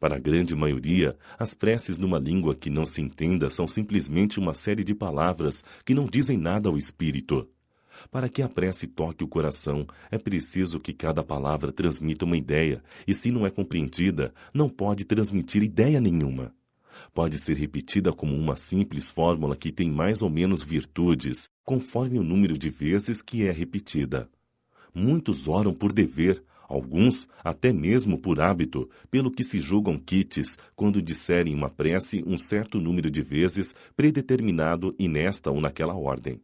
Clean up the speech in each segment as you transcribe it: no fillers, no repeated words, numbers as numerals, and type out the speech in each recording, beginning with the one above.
Para a grande maioria, as preces numa língua que não se entenda são simplesmente uma série de palavras que não dizem nada ao espírito. Para que a prece toque o coração, é preciso que cada palavra transmita uma ideia, e se não é compreendida, não pode transmitir ideia nenhuma. Pode ser repetida como uma simples fórmula que tem mais ou menos virtudes, conforme o número de vezes que é repetida. Muitos oram por dever, alguns até mesmo por hábito, pelo que se julgam quites quando disserem uma prece um certo número de vezes predeterminado e nesta ou naquela ordem.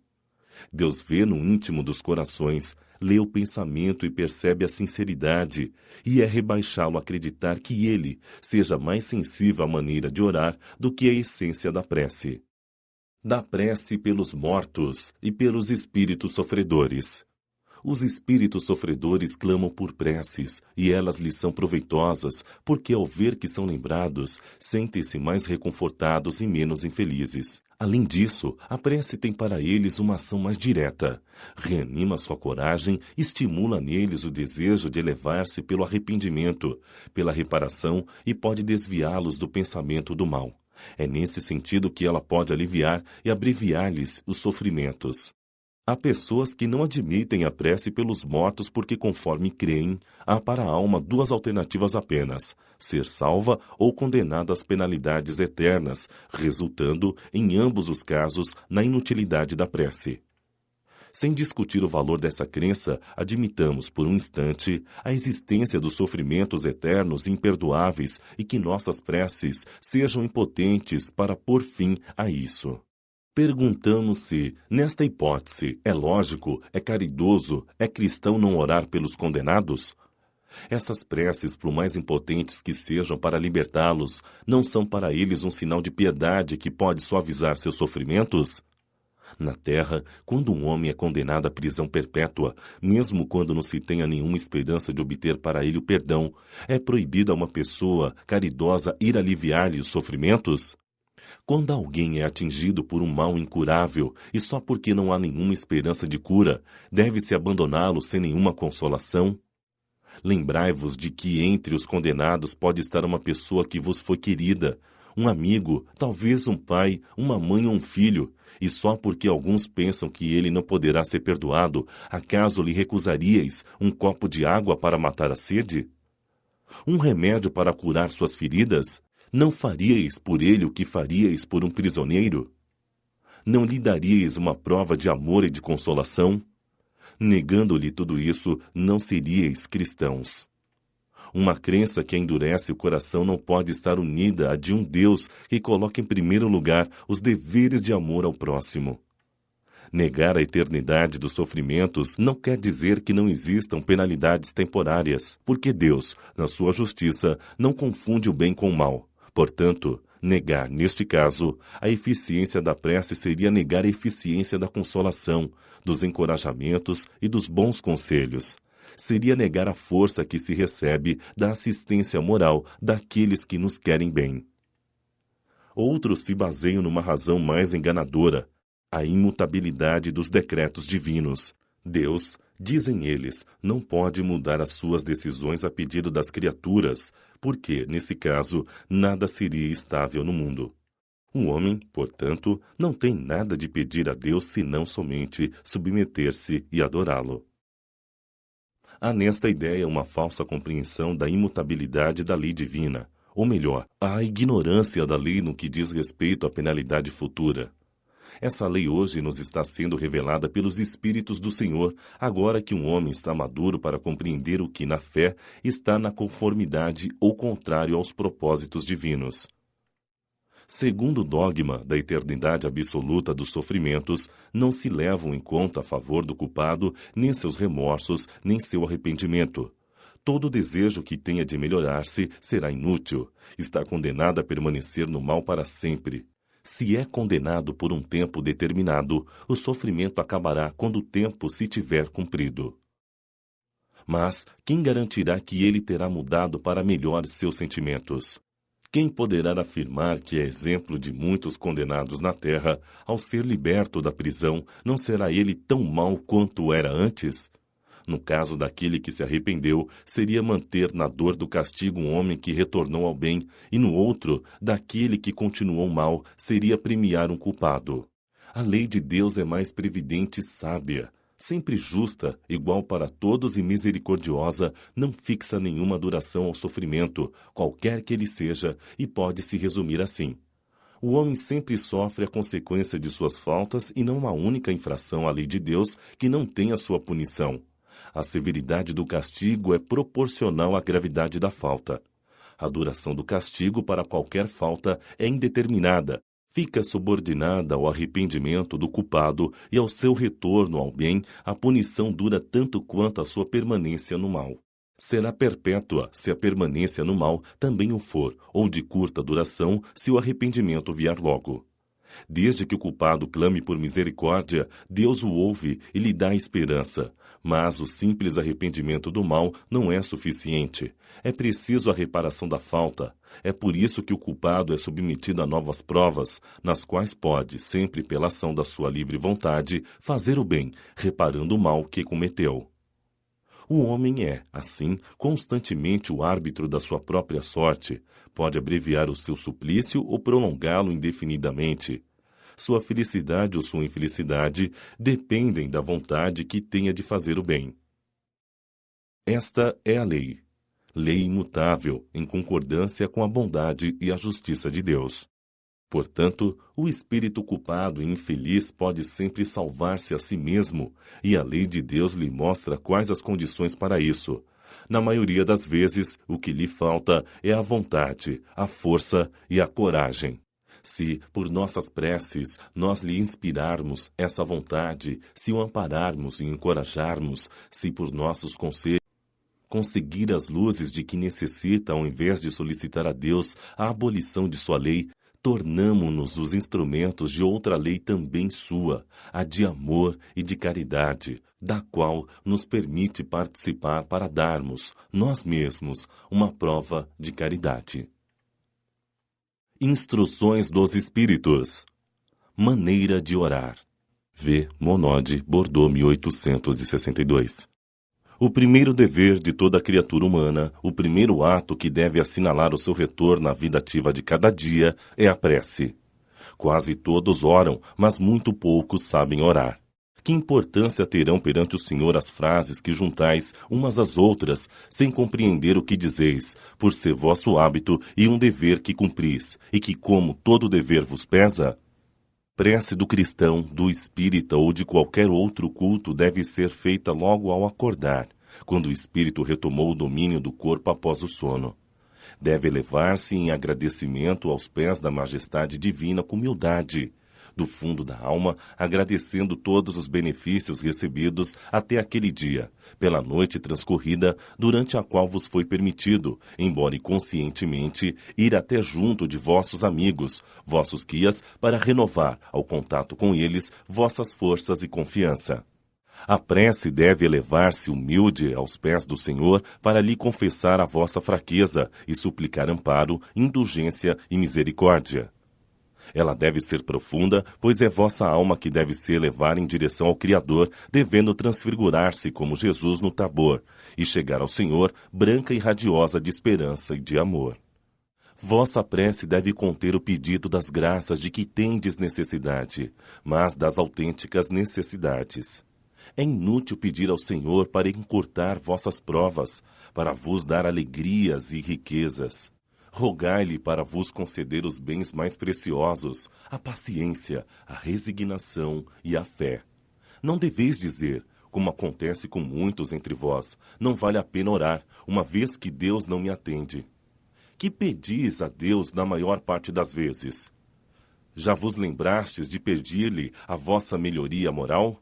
Deus vê no íntimo dos corações, lê o pensamento e percebe a sinceridade, e é rebaixá-lo acreditar que ele seja mais sensível à maneira de orar do que a essência da prece. Da prece pelos mortos e pelos espíritos sofredores. Os espíritos sofredores clamam por preces, e elas lhes são proveitosas, porque ao ver que são lembrados, sentem-se mais reconfortados e menos infelizes. Além disso, a prece tem para eles uma ação mais direta. Reanima sua coragem, estimula neles o desejo de elevar-se pelo arrependimento, pela reparação e pode desviá-los do pensamento do mal. É nesse sentido que ela pode aliviar e abreviar-lhes os sofrimentos. Há pessoas que não admitem a prece pelos mortos porque, conforme creem, há para a alma duas alternativas apenas: ser salva ou condenada às penalidades eternas, resultando, em ambos os casos, na inutilidade da prece. Sem discutir o valor dessa crença, admitamos, por um instante, a existência dos sofrimentos eternos e imperdoáveis e que nossas preces sejam impotentes para pôr fim a isso. Perguntamos se, nesta hipótese, é lógico, é caridoso, é cristão não orar pelos condenados? Essas preces, por mais impotentes que sejam para libertá-los, não são para eles um sinal de piedade que pode suavizar seus sofrimentos? Na terra, quando um homem é condenado à prisão perpétua, mesmo quando não se tenha nenhuma esperança de obter para ele o perdão, é proibido a uma pessoa caridosa ir aliviar-lhe os sofrimentos? Quando alguém é atingido por um mal incurável e só porque não há nenhuma esperança de cura, deve-se abandoná-lo sem nenhuma consolação? Lembrai-vos de que entre os condenados pode estar uma pessoa que vos foi querida, um amigo, talvez um pai, uma mãe ou um filho, e só porque alguns pensam que ele não poderá ser perdoado, acaso lhe recusaríeis um copo de água para matar a sede? Um remédio para curar suas feridas? Não faríeis por ele o que faríeis por um prisioneiro? Não lhe daríeis uma prova de amor e de consolação? Negando-lhe tudo isso, não seríeis cristãos. Uma crença que endurece o coração não pode estar unida à de um Deus que coloca em primeiro lugar os deveres de amor ao próximo. Negar a eternidade dos sofrimentos não quer dizer que não existam penalidades temporárias, porque Deus, na sua justiça, não confunde o bem com o mal. Portanto, negar, neste caso, a eficiência da prece seria negar a eficiência da consolação, dos encorajamentos e dos bons conselhos. Seria negar a força que se recebe da assistência moral daqueles que nos querem bem. Outros se baseiam numa razão mais enganadora, a imutabilidade dos decretos divinos. Deus, dizem eles, não pode mudar as suas decisões a pedido das criaturas, porque, nesse caso, nada seria estável no mundo. O homem, portanto, não tem nada de pedir a Deus senão somente submeter-se e adorá-lo. Há nesta ideia uma falsa compreensão da imutabilidade da lei divina, ou melhor, a ignorância da lei no que diz respeito à penalidade futura. Essa lei hoje nos está sendo revelada pelos Espíritos do Senhor, agora que um homem está maduro para compreender o que, na fé, está na conformidade ou contrário aos propósitos divinos. Segundo o dogma da eternidade absoluta dos sofrimentos, não se levam em conta a favor do culpado nem seus remorsos, nem seu arrependimento. Todo desejo que tenha de melhorar-se será inútil, está condenado a permanecer no mal para sempre. Se é condenado por um tempo determinado, o sofrimento acabará quando o tempo se tiver cumprido. Mas quem garantirá que ele terá mudado para melhor seus sentimentos? Quem poderá afirmar que é exemplo de muitos condenados na terra, ao ser liberto da prisão, não será ele tão mau quanto era antes? No caso daquele que se arrependeu, seria manter na dor do castigo um homem que retornou ao bem, e no outro, daquele que continuou mal, seria premiar um culpado. A lei de Deus é mais previdente e sábia, sempre justa, igual para todos e misericordiosa, não fixa nenhuma duração ao sofrimento, qualquer que ele seja, e pode se resumir assim: o homem sempre sofre a consequência de suas faltas e não há única infração à lei de Deus que não tenha sua punição. A severidade do castigo é proporcional à gravidade da falta. A duração do castigo para qualquer falta é indeterminada, fica subordinada ao arrependimento do culpado e ao seu retorno ao bem, a punição dura tanto quanto a sua permanência no mal. Será perpétua se a permanência no mal também o for, ou de curta duração se o arrependimento vier logo. Desde que o culpado clame por misericórdia, Deus o ouve e lhe dá esperança. Mas o simples arrependimento do mal não é suficiente. É preciso a reparação da falta. É por isso que o culpado é submetido a novas provas, nas quais pode, sempre pela ação da sua livre vontade, fazer o bem, reparando o mal que cometeu. O homem é, assim, constantemente o árbitro da sua própria sorte. Pode abreviar o seu suplício ou prolongá-lo indefinidamente. Sua felicidade ou sua infelicidade dependem da vontade que tenha de fazer o bem. Esta é a lei. Lei imutável, em concordância com a bondade e a justiça de Deus. Portanto, o espírito culpado e infeliz pode sempre salvar-se a si mesmo, e a lei de Deus lhe mostra quais as condições para isso. Na maioria das vezes, o que lhe falta é a vontade, a força e a coragem. Se, por nossas preces, nós lhe inspirarmos essa vontade, se o ampararmos e encorajarmos, se por nossos conselhos conseguir as luzes de que necessita ao invés de solicitar a Deus a abolição de sua lei, tornamo-nos os instrumentos de outra lei também sua, a de amor e de caridade, da qual nos permite participar para darmos, nós mesmos, uma prova de caridade. Instruções dos Espíritos. Maneira de orar. V. Monod, Bordeaux, 1862. O primeiro dever de toda criatura humana, o primeiro ato que deve assinalar o seu retorno à vida ativa de cada dia, é a prece. Quase todos oram, mas muito poucos sabem orar. Que importância terão perante o Senhor as frases que juntais umas às outras, sem compreender o que dizeis, por ser vosso hábito e um dever que cumpris, e que como todo dever vos pesa? Prece do cristão, do espírita ou de qualquer outro culto deve ser feita logo ao acordar, quando o espírito retomou o domínio do corpo após o sono. Deve elevar-se em agradecimento aos pés da majestade divina com humildade, do fundo da alma, agradecendo todos os benefícios recebidos até aquele dia, pela noite transcorrida, durante a qual vos foi permitido, embora inconscientemente, ir até junto de vossos amigos, vossos guias, para renovar, ao contato com eles, vossas forças e confiança. A prece deve elevar-se humilde aos pés do Senhor para lhe confessar a vossa fraqueza e suplicar amparo, indulgência e misericórdia. Ela deve ser profunda, pois é vossa alma que deve se elevar em direção ao Criador, devendo transfigurar-se como Jesus no Tabor, e chegar ao Senhor branca e radiosa de esperança e de amor. Vossa prece deve conter o pedido das graças de que tendes necessidade, mas das autênticas necessidades. É inútil pedir ao Senhor para encurtar vossas provas, para vos dar alegrias e riquezas. Rogai-lhe para vos conceder os bens mais preciosos, a paciência, a resignação e a fé. Não deveis dizer, como acontece com muitos entre vós, não vale a pena orar, uma vez que Deus não me atende. Que pedis a Deus na maior parte das vezes? Já vos lembrastes de pedir-lhe a vossa melhoria moral?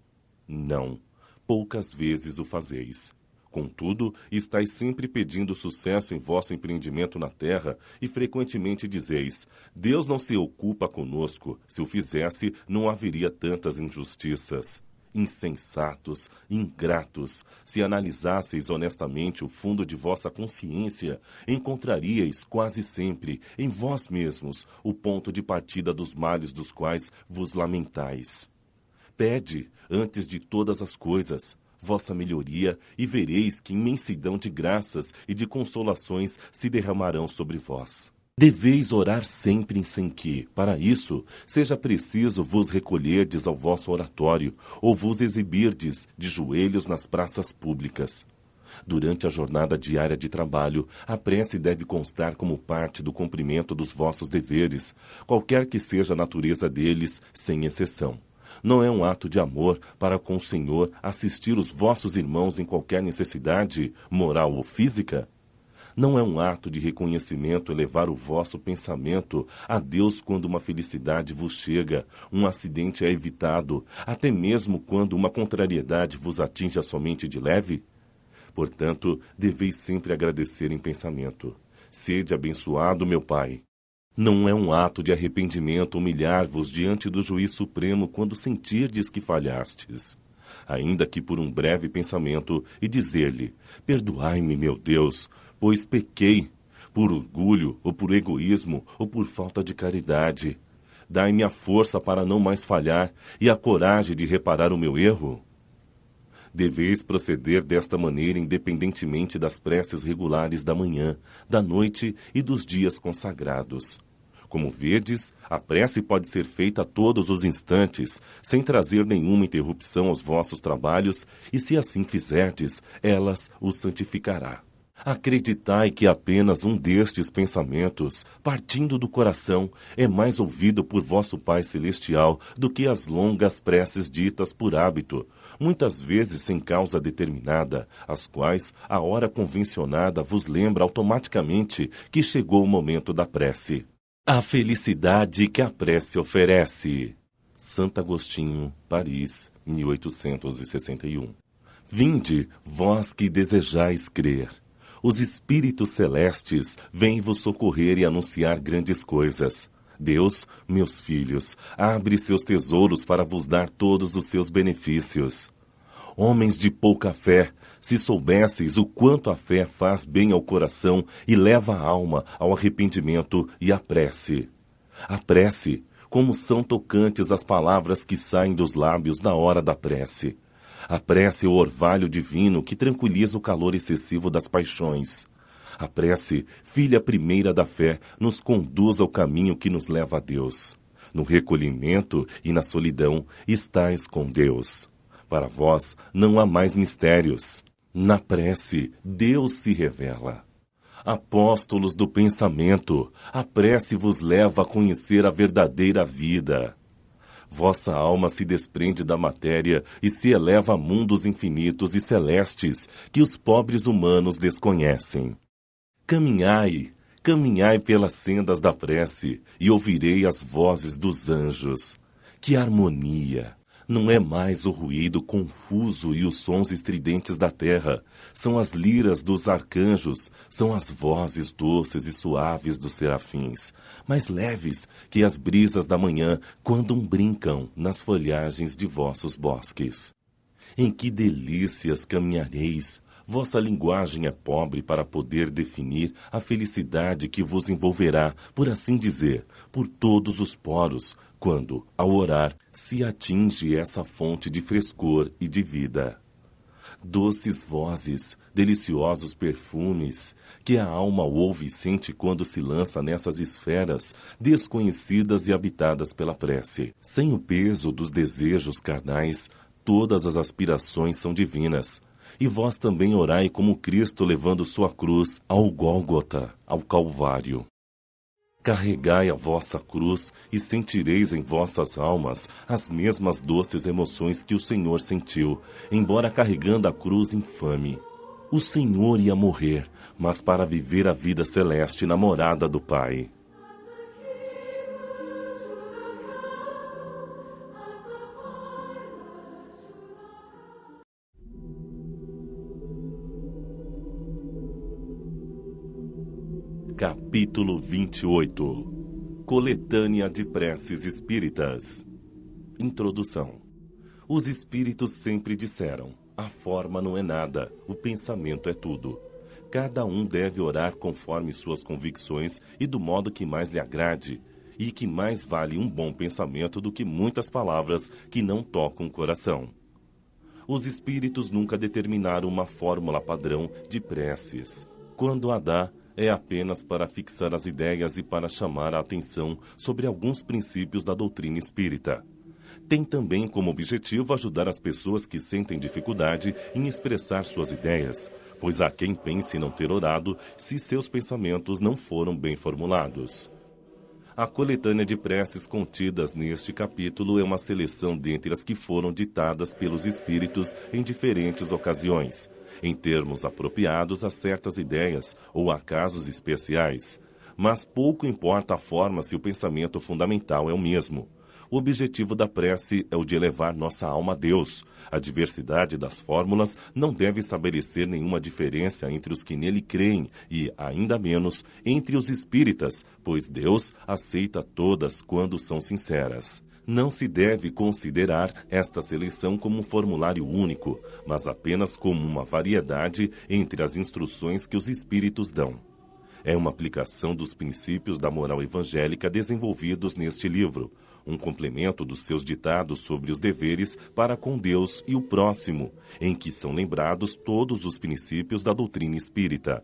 Não, poucas vezes o fazeis. Contudo, estáis sempre pedindo sucesso em vosso empreendimento na terra e frequentemente dizeis, Deus não se ocupa conosco, se o fizesse, não haveria tantas injustiças. Insensatos, ingratos, se analisasseis honestamente o fundo de vossa consciência, encontraríeis quase sempre, em vós mesmos, o ponto de partida dos males dos quais vos lamentais. Pede, antes de todas as coisas, vossa melhoria e vereis que imensidão de graças e de consolações se derramarão sobre vós. Deveis orar sempre sem que, para isso, seja preciso vos recolherdes ao vosso oratório ou vos exibirdes de joelhos nas praças públicas. Durante a jornada diária de trabalho, a prece deve constar como parte do cumprimento dos vossos deveres, qualquer que seja a natureza deles, sem exceção. Não é um ato de amor para com o Senhor assistir os vossos irmãos em qualquer necessidade, moral ou física? Não é um ato de reconhecimento elevar o vosso pensamento a Deus quando uma felicidade vos chega, um acidente é evitado, até mesmo quando uma contrariedade vos atinja somente de leve? Portanto, deveis sempre agradecer em pensamento. Sede abençoado, meu Pai. Não é um ato de arrependimento humilhar-vos diante do Juiz Supremo quando sentirdes que falhastes, ainda que por um breve pensamento, e dizer-lhe: perdoai-me, meu Deus, pois pequei, por orgulho, ou por egoísmo, ou por falta de caridade. Dai-me a força para não mais falhar e a coragem de reparar o meu erro. Deveis proceder desta maneira independentemente das preces regulares da manhã, da noite e dos dias consagrados. Como vedes, a prece pode ser feita a todos os instantes, sem trazer nenhuma interrupção aos vossos trabalhos, e se assim fizerdes, elas os santificará. Acreditai que apenas um destes pensamentos, partindo do coração, é mais ouvido por vosso Pai Celestial do que as longas preces ditas por hábito, muitas vezes sem causa determinada, as quais a hora convencionada vos lembra automaticamente que chegou o momento da prece. A felicidade que a prece oferece. Santo Agostinho, Paris, 1861. Vinde, vós que desejais crer. Os espíritos celestes vêm vos socorrer e anunciar grandes coisas. Deus, meus filhos, abre seus tesouros para vos dar todos os seus benefícios. Homens de pouca fé, se soubesseis o quanto a fé faz bem ao coração e leva a alma ao arrependimento e à prece. A prece, como são tocantes as palavras que saem dos lábios na hora da prece. A prece é o orvalho divino que tranquiliza o calor excessivo das paixões. A prece, filha primeira da fé, nos conduz ao caminho que nos leva a Deus. No recolhimento e na solidão, estais com Deus. Para vós não há mais mistérios. Na prece, Deus se revela. Apóstolos do pensamento, a prece vos leva a conhecer a verdadeira vida. Vossa alma se desprende da matéria e se eleva a mundos infinitos e celestes que os pobres humanos desconhecem. Caminhai, caminhai pelas sendas da prece e ouvirei as vozes dos anjos. Que harmonia! Não é mais o ruído confuso e os sons estridentes da terra. São as liras dos arcanjos, são as vozes doces e suaves dos serafins, mais leves que as brisas da manhã quando brincam nas folhagens de vossos bosques. Em que delícias caminhareis! Vossa linguagem é pobre para poder definir a felicidade que vos envolverá, por assim dizer, por todos os poros, quando, ao orar, se atinge essa fonte de frescor e de vida. Doces vozes, deliciosos perfumes, que a alma ouve e sente quando se lança nessas esferas desconhecidas e habitadas pela prece. Sem o peso dos desejos carnais, todas as aspirações são divinas. E vós também orai como Cristo levando sua cruz ao Gólgota, ao Calvário. Carregai a vossa cruz e sentireis em vossas almas as mesmas doces emoções que o Senhor sentiu, embora carregando a cruz infame. O Senhor ia morrer, mas para viver a vida celeste na morada do Pai. Capítulo 28. Coletânea de preces espíritas. Introdução. Os espíritos sempre disseram: a forma não é nada, o pensamento é tudo. Cada um deve orar conforme suas convicções e do modo que mais lhe agrade, e que mais vale um bom pensamento do que muitas palavras que não tocam o coração. Os espíritos nunca determinaram uma fórmula padrão de preces. Quando a dá, é apenas para fixar as ideias e para chamar a atenção sobre alguns princípios da doutrina espírita. Tem também como objetivo ajudar as pessoas que sentem dificuldade em expressar suas ideias, pois há quem pense não ter orado se seus pensamentos não foram bem formulados. A coletânea de preces contidas neste capítulo é uma seleção dentre as que foram ditadas pelos espíritos em diferentes ocasiões, em termos apropriados a certas ideias ou a casos especiais, mas pouco importa a forma se o pensamento fundamental é o mesmo. O objetivo da prece é o de elevar nossa alma a Deus. A diversidade das fórmulas não deve estabelecer nenhuma diferença entre os que nele creem e, ainda menos, entre os espíritas, pois Deus aceita todas quando são sinceras. Não se deve considerar esta seleção como um formulário único, mas apenas como uma variedade entre as instruções que os espíritos dão. É uma aplicação dos princípios da moral evangélica desenvolvidos neste livro, um complemento dos seus ditados sobre os deveres para com Deus e o próximo, em que são lembrados todos os princípios da doutrina espírita.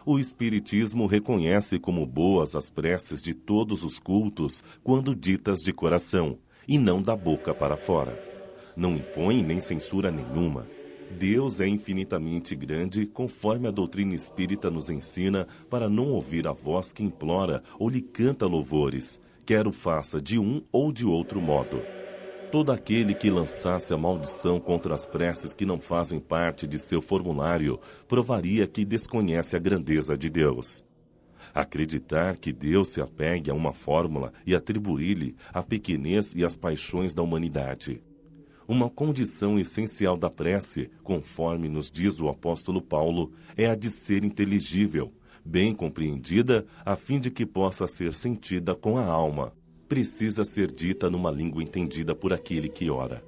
O Espiritismo reconhece como boas as preces de todos os cultos quando ditas de coração, e não da boca para fora. Não impõe nem censura nenhuma. Deus é infinitamente grande, conforme a doutrina espírita nos ensina, para não ouvir a voz que implora ou lhe canta louvores, quer o faça de um ou de outro modo. Todo aquele que lançasse a maldição contra as preces que não fazem parte de seu formulário, provaria que desconhece a grandeza de Deus. Acreditar que Deus se apegue a uma fórmula e atribuir-lhe a pequenez e as paixões da humanidade. Uma condição essencial da prece, conforme nos diz o apóstolo Paulo, é a de ser inteligível, bem compreendida, a fim de que possa ser sentida com a alma. Precisa ser dita numa língua entendida por aquele que ora.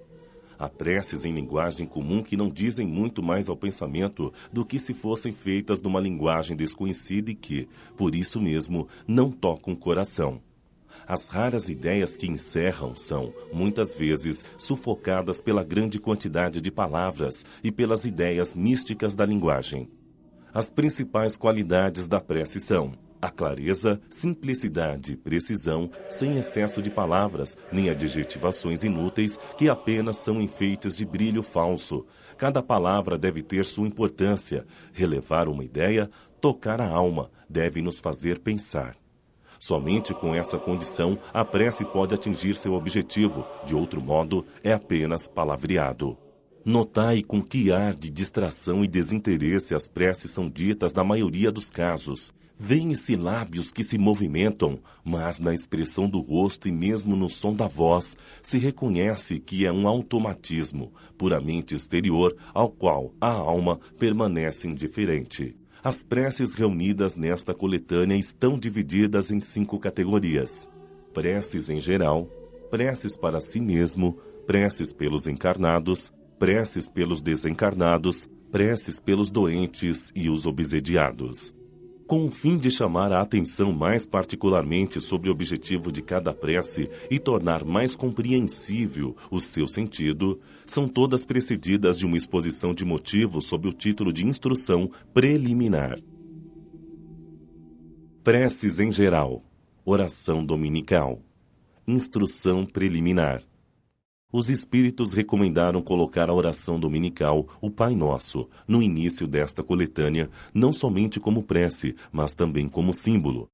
Há preces em linguagem comum que não dizem muito mais ao pensamento do que se fossem feitas numa linguagem desconhecida e que, por isso mesmo, não tocam o coração. As raras ideias que encerram são, muitas vezes, sufocadas pela grande quantidade de palavras e pelas ideias místicas da linguagem. As principais qualidades da prece são a clareza, simplicidade e precisão, sem excesso de palavras, nem adjetivações inúteis que apenas são enfeites de brilho falso. Cada palavra deve ter sua importância, relevar uma ideia, tocar a alma, deve nos fazer pensar. Somente com essa condição, a prece pode atingir seu objetivo, de outro modo, é apenas palavreado. Notai com que ar de distração e desinteresse as preces são ditas na maioria dos casos. Vêem-se lábios que se movimentam, mas na expressão do rosto e mesmo no som da voz, se reconhece que é um automatismo, puramente exterior, ao qual a alma permanece indiferente. As preces reunidas nesta coletânea estão divididas em 5 categorias: preces em geral, preces para si mesmo, preces pelos encarnados, preces pelos desencarnados, preces pelos doentes e os obsediados. Com o fim de chamar a atenção mais particularmente sobre o objetivo de cada prece e tornar mais compreensível o seu sentido, são todas precedidas de uma exposição de motivos sob o título de instrução preliminar. Preces em geral. Oração dominical. Instrução preliminar. Os espíritos recomendaram colocar a oração dominical, o Pai Nosso, no início desta coletânea, não somente como prece, mas também como símbolo.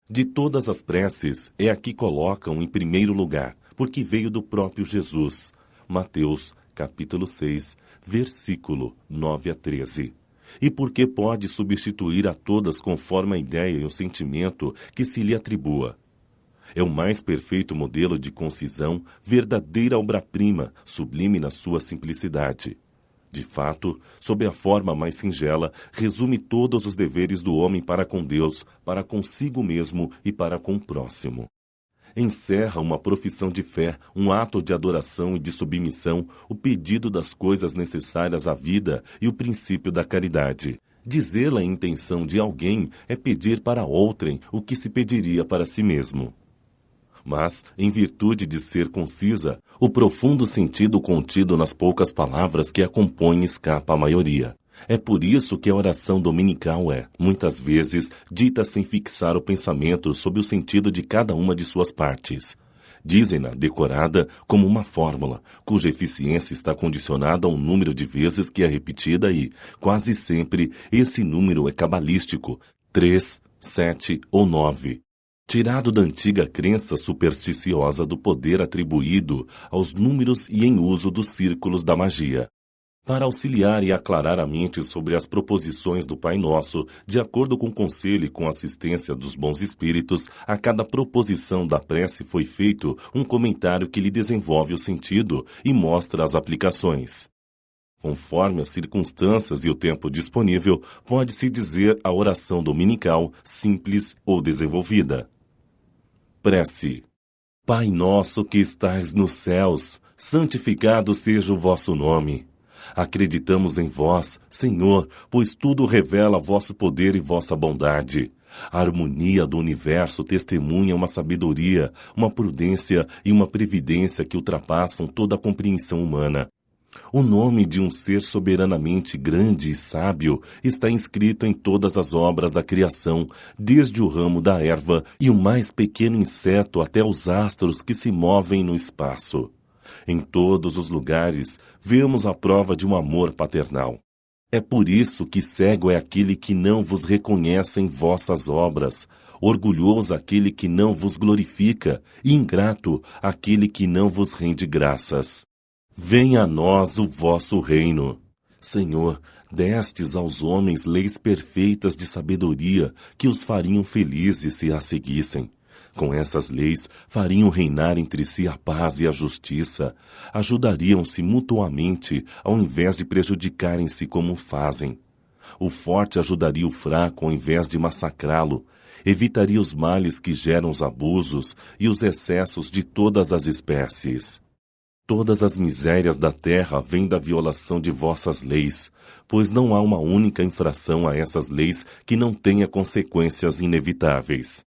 De todas as preces, é a que colocam em primeiro lugar, porque veio do próprio Jesus. Mateus, capítulo 6, versículo 9 a 13. E porque pode substituir a todas conforme a ideia e o sentimento que se lhe atribua. É o mais perfeito modelo de concisão, verdadeira obra-prima, sublime na sua simplicidade. De fato, sob a forma mais singela, resume todos os deveres do homem para com Deus, para consigo mesmo e para com o próximo. Encerra uma profissão de fé, um ato de adoração e de submissão, o pedido das coisas necessárias à vida e o princípio da caridade. Dizê-la em intenção de alguém é pedir para outrem o que se pediria para si mesmo. Mas, em virtude de ser concisa, o profundo sentido contido nas poucas palavras que a compõem escapa à maioria. É por isso que a oração dominical é, muitas vezes, dita sem fixar o pensamento sob o sentido de cada uma de suas partes. Dizem-na decorada como uma fórmula, cuja eficiência está condicionada ao número de vezes que é repetida e, quase sempre, esse número é cabalístico, 3, 7 ou 9. Tirado da antiga crença supersticiosa do poder atribuído aos números e em uso dos círculos da magia. Para auxiliar e aclarar a mente sobre as proposições do Pai Nosso, de acordo com o conselho e com a assistência dos bons espíritos, a cada proposição da prece foi feito um comentário que lhe desenvolve o sentido e mostra as aplicações. Conforme as circunstâncias e o tempo disponível, pode-se dizer a oração dominical, simples ou desenvolvida. Prece. Pai nosso que estais nos céus, santificado seja o vosso nome. Acreditamos em vós, Senhor, pois tudo revela vosso poder e vossa bondade. A harmonia do universo testemunha uma sabedoria, uma prudência e uma previdência que ultrapassam toda a compreensão humana. O nome de um ser soberanamente grande e sábio está inscrito em todas as obras da criação, desde o ramo da erva e o mais pequeno inseto até os astros que se movem no espaço. Em todos os lugares, vemos a prova de um amor paternal. É por isso que cego é aquele que não vos reconhece em vossas obras, orgulhoso aquele que não vos glorifica, e ingrato aquele que não vos rende graças. Venha a nós o vosso reino. Senhor, destes aos homens leis perfeitas de sabedoria que os fariam felizes se as seguissem. Com essas leis, fariam reinar entre si a paz e a justiça, ajudariam-se mutuamente, ao invés de prejudicarem-se como fazem. O forte ajudaria o fraco ao invés de massacrá-lo, evitaria os males que geram os abusos e os excessos de todas as espécies. Todas as misérias da terra vêm da violação de vossas leis, pois não há uma única infração a essas leis que não tenha consequências inevitáveis.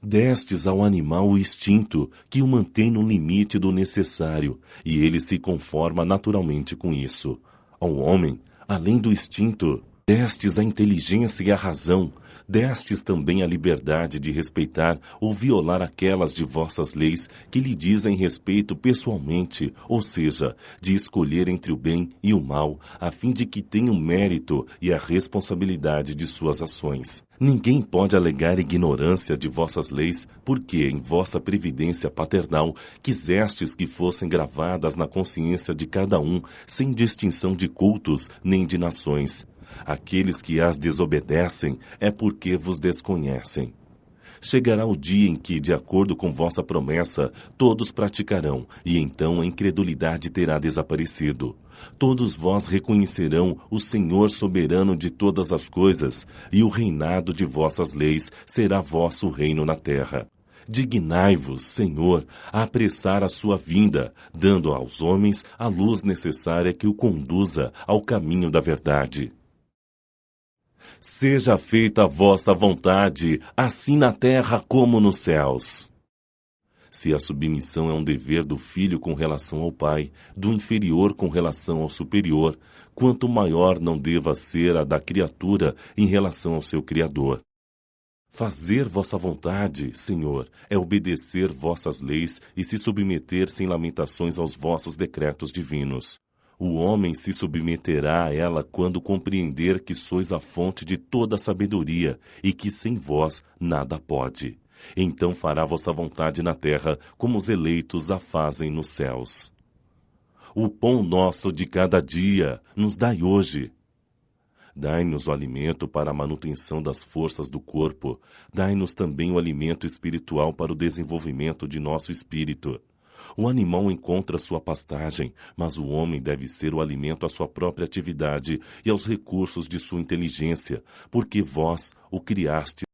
Destes ao animal o instinto, que o mantém no limite do necessário, e ele se conforma naturalmente com isso. Ao homem, além do instinto, destes a inteligência e a razão, destes também a liberdade de respeitar ou violar aquelas de vossas leis que lhe dizem respeito pessoalmente, ou seja, de escolher entre o bem e o mal, a fim de que tenha o mérito e a responsabilidade de suas ações. Ninguém pode alegar ignorância de vossas leis, porque, em vossa previdência paternal, quisestes que fossem gravadas na consciência de cada um, sem distinção de cultos nem de nações. Aqueles que as desobedecem é porque vos desconhecem. Chegará o dia em que, de acordo com vossa promessa, todos praticarão, e então a incredulidade terá desaparecido. Todos vós reconhecerão o Senhor soberano de todas as coisas, e o reinado de vossas leis será vosso reino na terra. Dignai-vos, Senhor, a apressar a sua vinda, dando aos homens a luz necessária que o conduza ao caminho da verdade. Seja feita a vossa vontade, assim na terra como nos céus. Se a submissão é um dever do filho com relação ao pai, do inferior com relação ao superior, quanto maior não deva ser a da criatura em relação ao seu Criador. Fazer vossa vontade, Senhor, é obedecer vossas leis e se submeter sem lamentações aos vossos decretos divinos. O homem se submeterá a ela quando compreender que sois a fonte de toda a sabedoria e que sem vós nada pode. Então fará vossa vontade na terra, como os eleitos a fazem nos céus. O pão nosso de cada dia nos dai hoje. Dai-nos o alimento para a manutenção das forças do corpo. Dai-nos também o alimento espiritual para o desenvolvimento de nosso espírito. O animal encontra sua pastagem, mas o homem deve ser o alimento à sua própria atividade e aos recursos de sua inteligência, porque vós o criastes